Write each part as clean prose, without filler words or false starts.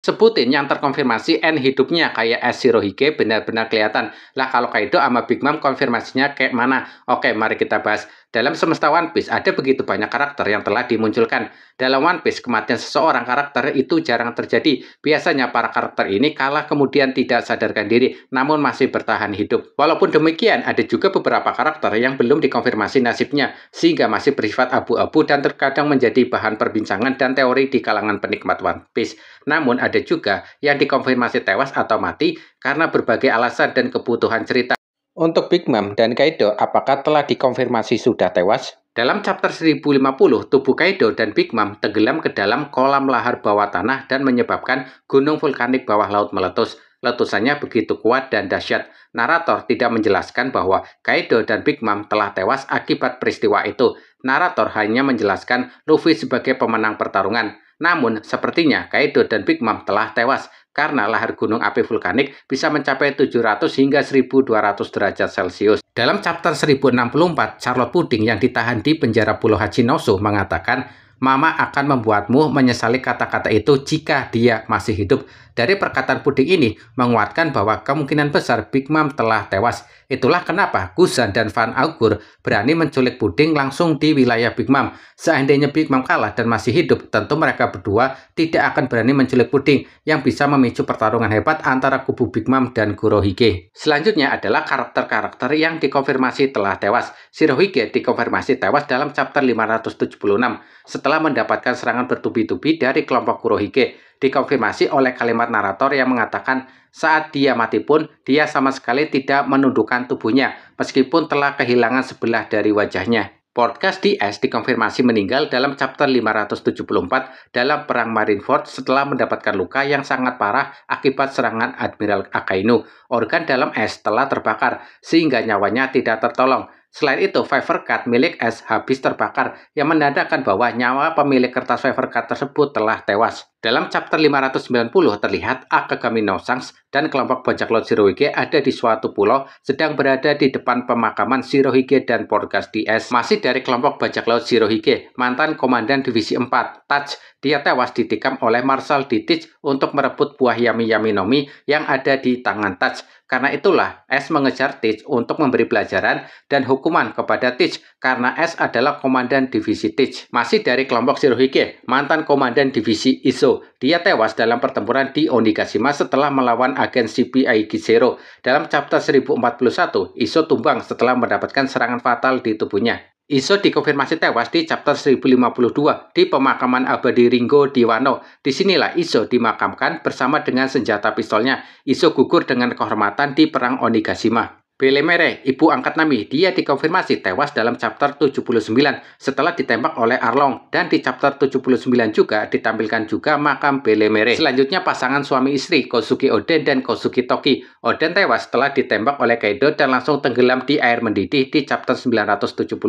Sebutin yang terkonfirmasi N hidupnya kayak S Shirohige benar-benar kelihatan. Lah kalau Kaido sama Big Mom konfirmasinya kayak mana? Oke, mari kita bahas. Dalam semesta One Piece ada begitu banyak karakter yang telah dimunculkan. Dalam One Piece kematian seseorang karakter itu jarang terjadi. Biasanya para karakter ini kalah kemudian tidak sadarkan diri, namun masih bertahan hidup. Walaupun demikian, ada juga beberapa karakter yang belum dikonfirmasi nasibnya, sehingga masih bersifat abu-abu dan terkadang menjadi bahan perbincangan dan teori di kalangan penikmat One Piece. Namun ada juga yang dikonfirmasi tewas atau mati karena berbagai alasan dan kebutuhan cerita. Untuk Big Mom dan Kaido, apakah telah dikonfirmasi sudah tewas? Dalam chapter 1050, tubuh Kaido dan Big Mom tenggelam ke dalam kolam lahar bawah tanah dan menyebabkan gunung vulkanik bawah laut meletus. Letusannya begitu kuat dan dahsyat. Narator tidak menjelaskan bahwa Kaido dan Big Mom telah tewas akibat peristiwa itu. Narator hanya menjelaskan Luffy sebagai pemenang pertarungan. Namun, sepertinya Kaido dan Big Mom telah tewas karena lahar gunung api vulkanik bisa mencapai 700 hingga 1200 derajat Celcius. Dalam chapter 1064, Charlotte Pudding yang ditahan di penjara Pulau Hachinosu mengatakan, Mama akan membuatmu menyesali kata-kata itu jika dia masih hidup. Dari perkataan Pudding ini menguatkan bahwa kemungkinan besar Big Mom telah tewas. Itulah kenapa Gusan dan Van Augur berani menculik Pudding langsung di wilayah Big Mom. Seandainya Big Mom kalah dan masih hidup, tentu mereka berdua tidak akan berani menculik Pudding yang bisa memicu pertarungan hebat antara kubu Big Mom dan Kurohige. Selanjutnya adalah karakter-karakter yang dikonfirmasi telah tewas. Shirohige dikonfirmasi tewas dalam chapter 576 setelah mendapatkan serangan bertubi-tubi dari kelompok Kurohige. Dikonfirmasi oleh kalimat narator yang mengatakan saat dia mati pun dia sama sekali tidak menundukkan tubuhnya meskipun telah kehilangan sebelah dari wajahnya. Podcast DS dikonfirmasi meninggal dalam chapter 574 dalam perang Marineford setelah mendapatkan luka yang sangat parah akibat serangan Admiral Akainu. Organ dalam S telah terbakar sehingga nyawanya tidak tertolong. Selain itu, Favor Card milik S habis terbakar yang menandakan bahwa nyawa pemilik kertas Favor Card tersebut telah tewas. Dalam chapter 590 terlihat Akagami no Shanks dan kelompok bajak laut Shirohige ada di suatu pulau sedang berada di depan pemakaman Shirohige dan Podcast DS. Masih dari kelompok bajak laut Shirohige, mantan komandan divisi 4, Touch, dia tewas ditikam oleh Marshal Ditich untuk merebut buah Yami Yami no Mi yang ada di tangan Touch. Karena itulah S mengejar Teach untuk memberi pelajaran dan hukuman kepada Teach karena S adalah komandan divisi Teach. Masih dari kelompok Shirohige, mantan komandan divisi Iso, dia tewas dalam pertempuran di Onigashima setelah melawan agen CPI Zero. Dalam chapter 1041, Iso tumbang setelah mendapatkan serangan fatal di tubuhnya. Iso dikonfirmasi tewas di chapter 1052 di pemakaman abadi Ringo di Wano. Disinilah Iso dimakamkan bersama dengan senjata pistolnya. Iso gugur dengan kehormatan di perang Onigashima. Belemere, ibu angkat Nami, dia dikonfirmasi tewas dalam chapter 79 setelah ditembak oleh Arlong. Dan di chapter 79 juga ditampilkan juga makam Belemere. Selanjutnya pasangan suami istri, Kozuki Oden dan Kozuki Toki. Oden tewas setelah ditembak oleh Kaido dan langsung tenggelam di air mendidih di chapter 972.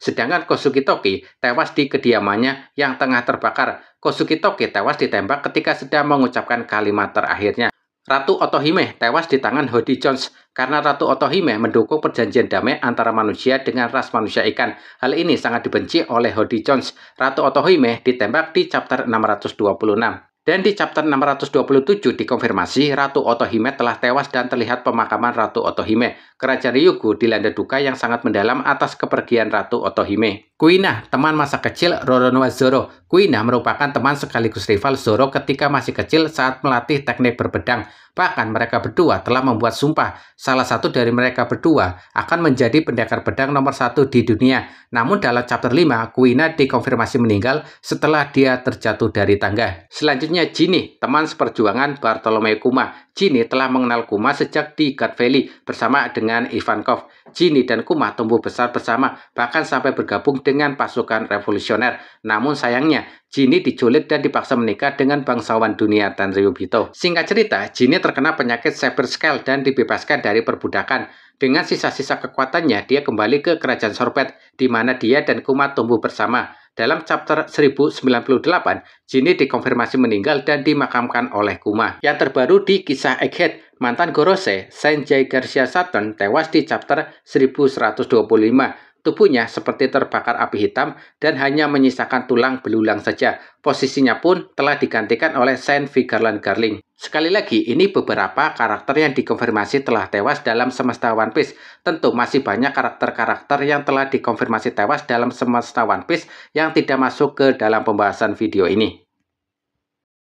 Sedangkan Kozuki Toki tewas di kediamannya yang tengah terbakar. Kozuki Toki tewas ditembak ketika sedang mengucapkan kalimat terakhirnya. Ratu Otohime tewas di tangan Hody Jones karena Ratu Otohime mendukung perjanjian damai antara manusia dengan ras manusia ikan. Hal ini sangat dibenci oleh Hody Jones. Ratu Otohime ditembak di chapter 626. Dan di chapter 627 dikonfirmasi Ratu Otohime telah tewas dan terlihat pemakaman Ratu Otohime. Kerajaan Ryugu dilanda duka yang sangat mendalam atas kepergian Ratu Otohime. Kuina, teman masa kecil Roronoa Zoro. Kuina merupakan teman sekaligus rival Zoro ketika masih kecil saat melatih teknik berpedang. Bahkan mereka berdua telah membuat sumpah. Salah satu dari mereka berdua akan menjadi pendekar pedang nomor 1 di dunia. Namun dalam chapter 5, Kuina dikonfirmasi meninggal setelah dia terjatuh dari tangga. Selanjutnya Jinny, teman seperjuangan Bartolomeo Kuma. Jinny telah mengenal Kuma sejak di God Valley bersama dengan Ivankov. Jinny dan Kuma tumbuh besar bersama, bahkan sampai bergabung dengan pasukan revolusioner. Namun sayangnya, Jinny diculik dan dipaksa menikah dengan bangsawan dunia Tenryubito. Singkat cerita, Jinny terkena penyakit Saber Skull dan dibebaskan dari perbudakan. Dengan sisa-sisa kekuatannya, dia kembali ke kerajaan Sorbet, di mana dia dan Kuma tumbuh bersama. Dalam chapter 1098, Jinny dikonfirmasi meninggal dan dimakamkan oleh Kuma. Yang terbaru di kisah Egghead, mantan Gorosei, Sanjay Garcia Saturn, tewas di chapter 1125. Tubuhnya seperti terbakar api hitam dan hanya menyisakan tulang belulang saja. Posisinya pun telah digantikan oleh Saint Vigarland Garling. Sekali lagi, ini beberapa karakter yang dikonfirmasi telah tewas dalam semesta One Piece. Tentu masih banyak karakter-karakter yang telah dikonfirmasi tewas dalam semesta One Piece yang tidak masuk ke dalam pembahasan video ini.